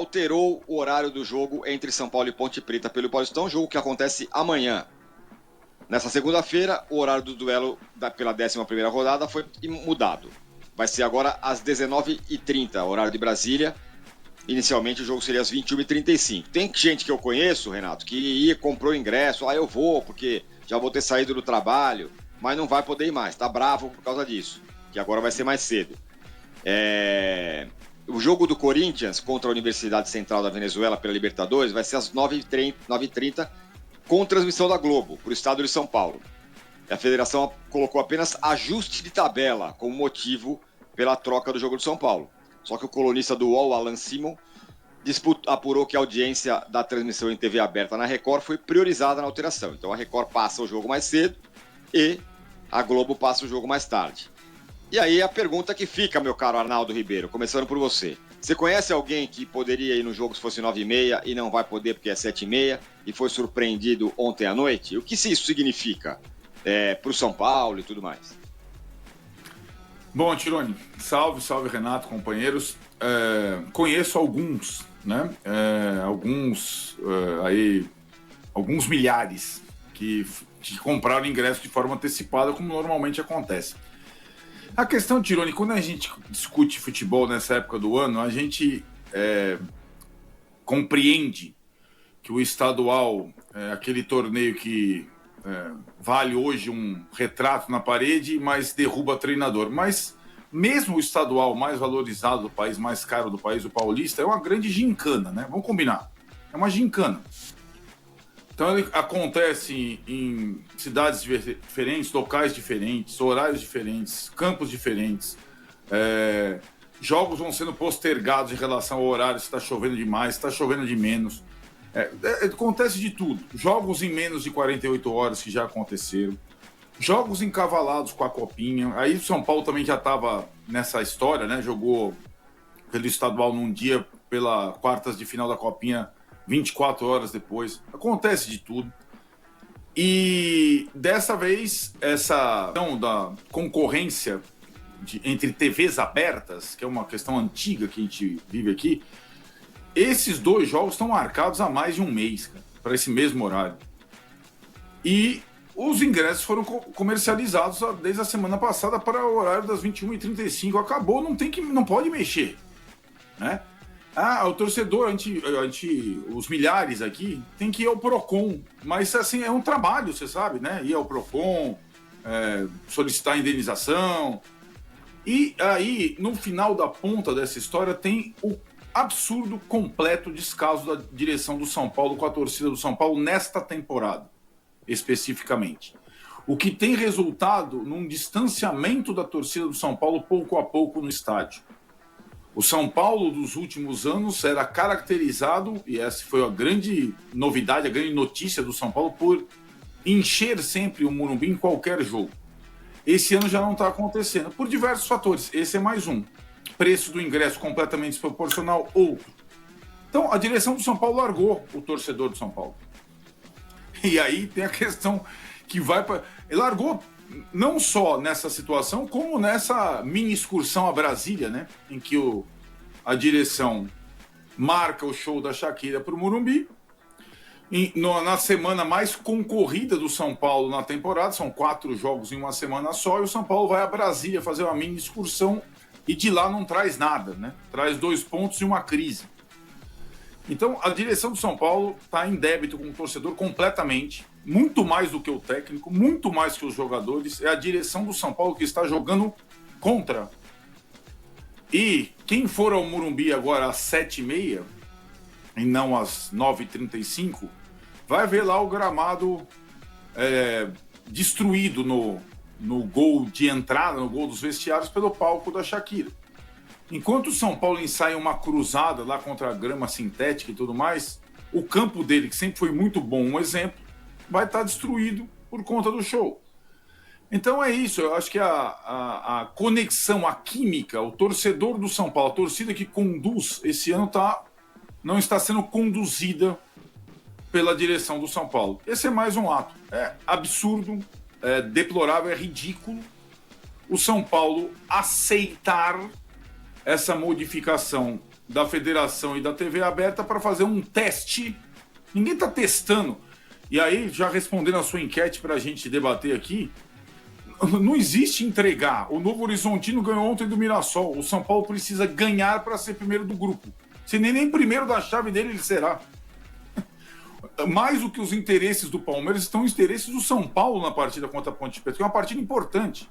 alterou o horário do jogo entre São Paulo e Ponte Preta pelo Paulistão, jogo que acontece amanhã. Nessa segunda-feira, o horário do duelo pela 11ª rodada foi mudado. Vai ser agora às 19h30, horário de Brasília. Inicialmente o jogo seria às 21h35. Tem gente que eu conheço, Renato, que comprou ingresso, eu vou porque já vou ter saído do trabalho, mas não vai poder ir mais, tá bravo por causa disso, que agora vai ser mais cedo. O jogo do Corinthians contra a Universidade Central da Venezuela pela Libertadores vai ser às 9h30 com transmissão da Globo, para o estado de São Paulo. A federação colocou apenas ajuste de tabela como motivo pela troca do jogo do São Paulo. Só que o colunista do UOL, Alan Simon, apurou que a audiência da transmissão em TV aberta na Record foi priorizada na alteração. Então a Record passa o jogo mais cedo e a Globo passa o jogo mais tarde. E aí a pergunta que fica, meu caro Arnaldo Ribeiro, começando por você. Você conhece alguém que poderia ir no jogo se fosse 9h30 e não vai poder porque é 7h30 e foi surpreendido ontem à noite? O que isso significa para o São Paulo e tudo mais? Bom, Tironi, salve Renato, companheiros. Conheço alguns, né? Alguns milhares que compraram ingresso de forma antecipada, como normalmente acontece. A questão, Tironi, quando a gente discute futebol nessa época do ano, a gente compreende que o estadual é aquele torneio que vale hoje um retrato na parede, mas derruba treinador. Mas mesmo o estadual mais valorizado do país, mais caro do país, o paulista, é uma grande gincana, né? Vamos combinar. É uma gincana. Então ele acontece em cidades diferentes, locais diferentes, horários diferentes, campos diferentes. Jogos vão sendo postergados em relação ao horário, se está chovendo demais, se está chovendo de menos. Acontece de tudo. Jogos em menos de 48 horas que já aconteceram. Jogos encavalados com a Copinha. Aí o São Paulo também já estava nessa história, né? Jogou pelo estadual num dia, pela quartas de final da Copinha 24 horas depois. Acontece de tudo. E dessa vez, essa questão da concorrência entre TVs abertas, que é uma questão antiga que a gente vive aqui, esses dois jogos estão marcados há mais de um mês, para esse mesmo horário. E os ingressos foram comercializados desde a semana passada para o horário das 21h35. Acabou, não pode mexer, né? O torcedor, os milhares aqui, tem que ir ao Procon. Mas, assim, é um trabalho, você sabe, né? Ir ao Procon, solicitar indenização. E aí, no final da ponta dessa história, tem o absurdo, completo descaso da direção do São Paulo com a torcida do São Paulo nesta temporada, especificamente. O que tem resultado num distanciamento da torcida do São Paulo pouco a pouco no estádio. O São Paulo dos últimos anos era caracterizado, e essa foi a grande novidade, a grande notícia do São Paulo, por encher sempre o Morumbi em qualquer jogo. Esse ano já não está acontecendo, por diversos fatores. Esse é mais um. Preço do ingresso completamente desproporcional, outro. Então, a direção do São Paulo largou o torcedor do São Paulo. E aí tem a questão que vai para... Ele largou não só nessa situação, como nessa mini excursão a Brasília, né? Em que a direção marca o show da Shakira para o Morumbi. Na semana mais concorrida do São Paulo na temporada, são 4 jogos em uma semana só, e o São Paulo vai a Brasília fazer uma mini excursão e de lá não traz nada, né? Traz 2 pontos e uma crise. Então, a direção do São Paulo está em débito com o torcedor completamente, muito mais do que o técnico, muito mais que os jogadores. É a direção do São Paulo que está jogando contra. E quem for ao Morumbi agora às 7h30, e não às 9h35, vai ver lá o gramado destruído no gol de entrada, no gol dos vestiários, pelo palco da Shakira. Enquanto o São Paulo ensaia uma cruzada lá contra a grama sintética e tudo mais, o campo dele, que sempre foi muito bom, um exemplo, vai estar destruído por conta do show. Então é isso, eu acho que a conexão, a química, o torcedor do São Paulo, a torcida que conduz esse ano não está sendo conduzida pela direção do São Paulo. Esse é mais um ato. É absurdo, é deplorável, é ridículo o São Paulo aceitar essa modificação da federação e da TV aberta para fazer um teste. Ninguém está testando. E aí, já respondendo a sua enquete para a gente debater aqui, não existe entregar. O Novo Horizontino ganhou ontem do Mirassol. O São Paulo precisa ganhar para ser primeiro do grupo. Se nem primeiro da chave dele ele será. Mais do que os interesses do Palmeiras, estão os interesses do São Paulo na partida contra a Ponte Preta, que é uma partida importante.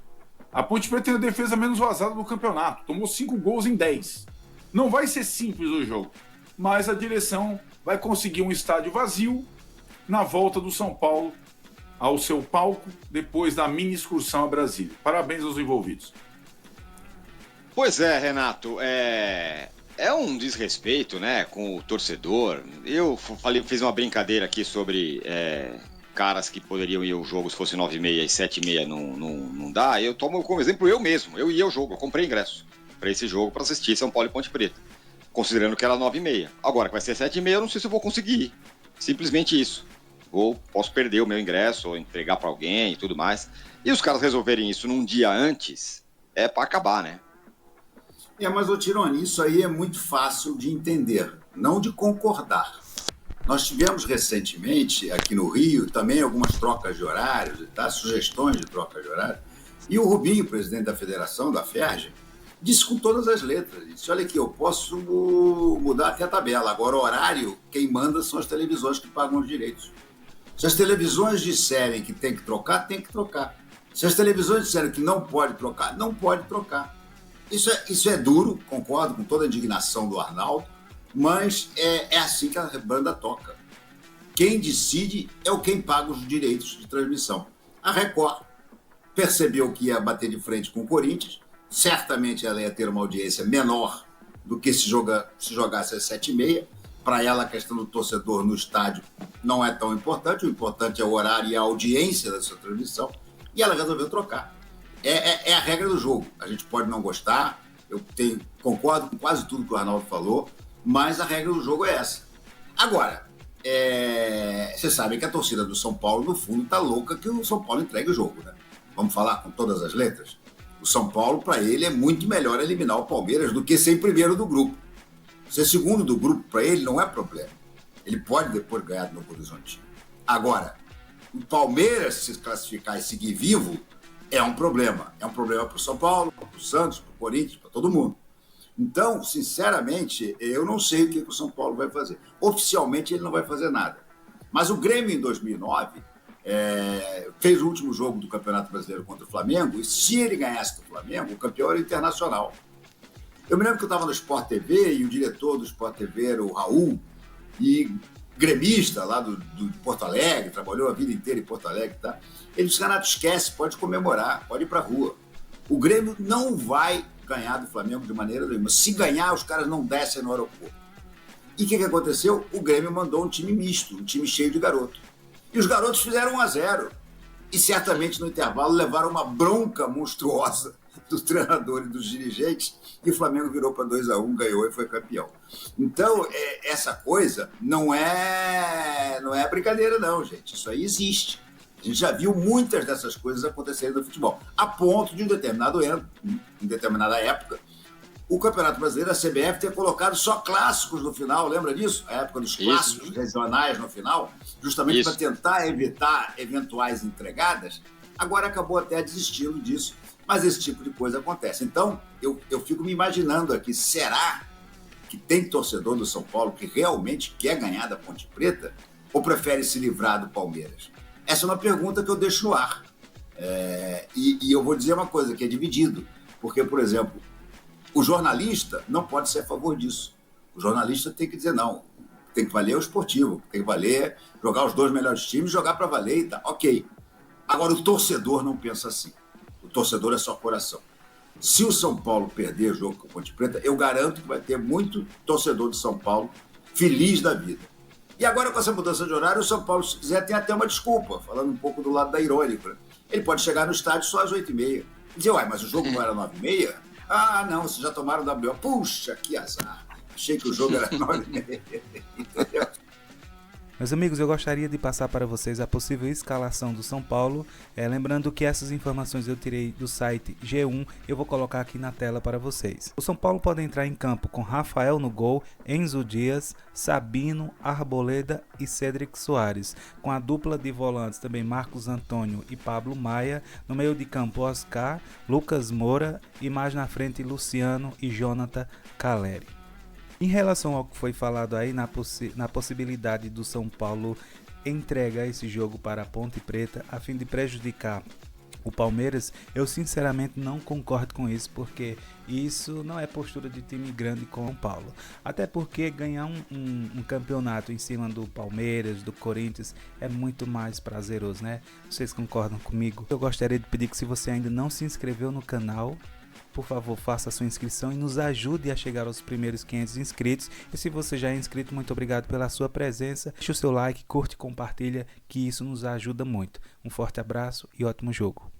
A Ponte Preta tem a defesa menos vazada do campeonato. Tomou 5 gols em 10. Não vai ser simples o jogo, mas a direção vai conseguir um estádio vazio na volta do São Paulo ao seu palco depois da mini excursão a Brasília. Parabéns aos envolvidos. Pois é, Renato, é um desrespeito, né, com o torcedor. Eu fiz uma brincadeira aqui sobre caras que poderiam ir ao jogo se fosse 9h30 e 7h30 não dá. Eu tomo como exemplo eu mesmo. Eu ia ao jogo, eu comprei ingresso para esse jogo para assistir São Paulo e Ponte Preta, considerando que era 9h30. Agora que vai ser 7h30, eu não sei se eu vou conseguir ir. Simplesmente isso. Ou posso perder o meu ingresso, ou entregar para alguém e tudo mais. E os caras resolverem isso num dia antes, é para acabar, né? Mas, ô Tironi, isso aí é muito fácil de entender, não de concordar. Nós tivemos recentemente, aqui no Rio, também algumas trocas de horários, tá? Sugestões de troca de horário. E o Rubinho, presidente da federação, da FERJ, disse com todas as letras, disse, olha aqui, eu posso mudar até a tabela. Agora, o horário, quem manda são as televisões que pagam os direitos. Se as televisões disserem que tem que trocar, tem que trocar. Se as televisões disserem que não pode trocar, não pode trocar. Isso é duro, concordo com toda a indignação do Arnaldo, mas é assim que a banda toca. Quem decide é quem paga os direitos de transmissão. A Record percebeu que ia bater de frente com o Corinthians, certamente ela ia ter uma audiência menor do que se jogasse às 7h30. Para ela, a questão do torcedor no estádio não é tão importante, o importante é o horário e a audiência da sua transmissão, e ela resolveu trocar. É a regra do jogo. A gente pode não gostar, concordo com quase tudo que o Arnaldo falou, mas a regra do jogo é essa. Agora, vocês sabem que a torcida do São Paulo, no fundo, está louca que o São Paulo entregue o jogo, né? Vamos falar com todas as letras? O São Paulo, para ele, é muito melhor eliminar o Palmeiras do que ser primeiro do grupo. Ser segundo do grupo, para ele, não é problema. Ele pode depois ganhar do Novo Horizontino. Agora, o Palmeiras se classificar e seguir vivo é um problema. É um problema para o São Paulo, para o Santos, para o Corinthians, para todo mundo. Então, sinceramente, eu não sei o que o São Paulo vai fazer. Oficialmente, ele não vai fazer nada. Mas o Grêmio, em 2009, fez o último jogo do Campeonato Brasileiro contra o Flamengo, e se ele ganhasse do Flamengo, o campeão era Internacional. Eu me lembro que eu estava no Sport TV e o diretor do Sport TV era o Raul, e gremista lá de Porto Alegre, trabalhou a vida inteira em Porto Alegre, tá? Ele disse, Renato, esquece, pode comemorar, pode ir para a rua. O Grêmio não vai ganhar do Flamengo de maneira nenhuma. Se ganhar, os caras não descem no aeroporto. E o que aconteceu? O Grêmio mandou um time misto, um time cheio de garotos. E os garotos fizeram 1-0. E certamente no intervalo levaram uma bronca monstruosa do treinador e dos dirigentes, e o Flamengo virou para 2-1, ganhou e foi campeão. Então, essa coisa não é brincadeira não, gente. Isso aí existe. A gente já viu muitas dessas coisas acontecerem no futebol, a ponto de, em determinada época, o Campeonato Brasileiro, a CBF, ter colocado só clássicos no final, lembra disso? A época dos clássicos regionais no final, justamente para tentar evitar eventuais entregadas. Agora acabou até desistindo disso, mas esse tipo de coisa acontece. Então, eu fico me imaginando aqui, será que tem torcedor do São Paulo que realmente quer ganhar da Ponte Preta ou prefere se livrar do Palmeiras? Essa é uma pergunta que eu deixo no ar. E eu vou dizer uma coisa, que é dividido. Porque, por exemplo, o jornalista não pode ser a favor disso. O jornalista tem que dizer, não, tem que valer o esportivo, tem que valer jogar os 2 melhores times, jogar para valer e tal. Ok. Agora, o torcedor não pensa assim. O torcedor é só coração. Se o São Paulo perder o jogo com a Ponte Preta, eu garanto que vai ter muito torcedor de São Paulo feliz da vida. E agora, com essa mudança de horário, o São Paulo, se quiser, tem até uma desculpa, falando um pouco do lado da irônica. Ele pode chegar no estádio só às 8h30. E dizer, mas o jogo não era 9h30? Ah, não, vocês já tomaram WO. Puxa, que azar. Achei que o jogo era 9h30. Entendeu? Meus amigos, eu gostaria de passar para vocês a possível escalação do São Paulo, lembrando que essas informações eu tirei do site G1, eu vou colocar aqui na tela para vocês. O São Paulo pode entrar em campo com Rafael no gol, Enzo Dias, Sabino, Arboleda e Cédric Soares, com a dupla de volantes também Marcos Antônio e Pablo Maia, no meio de campo Oscar, Lucas Moura e mais na frente Luciano e Jonathan Caleri. Em relação ao que foi falado aí na possibilidade do São Paulo entregar esse jogo para a Ponte Preta a fim de prejudicar o Palmeiras, eu sinceramente não concordo com isso, porque isso não é postura de time grande com o São Paulo. Até porque ganhar um campeonato em cima do Palmeiras, do Corinthians, é muito mais prazeroso, né? Vocês concordam comigo? Eu gostaria de pedir que, se você ainda não se inscreveu no canal, por favor, faça a sua inscrição e nos ajude a chegar aos primeiros 500 inscritos. E se você já é inscrito, muito obrigado pela sua presença. Deixe o seu like, curte e compartilha, que isso nos ajuda muito. Um forte abraço e ótimo jogo.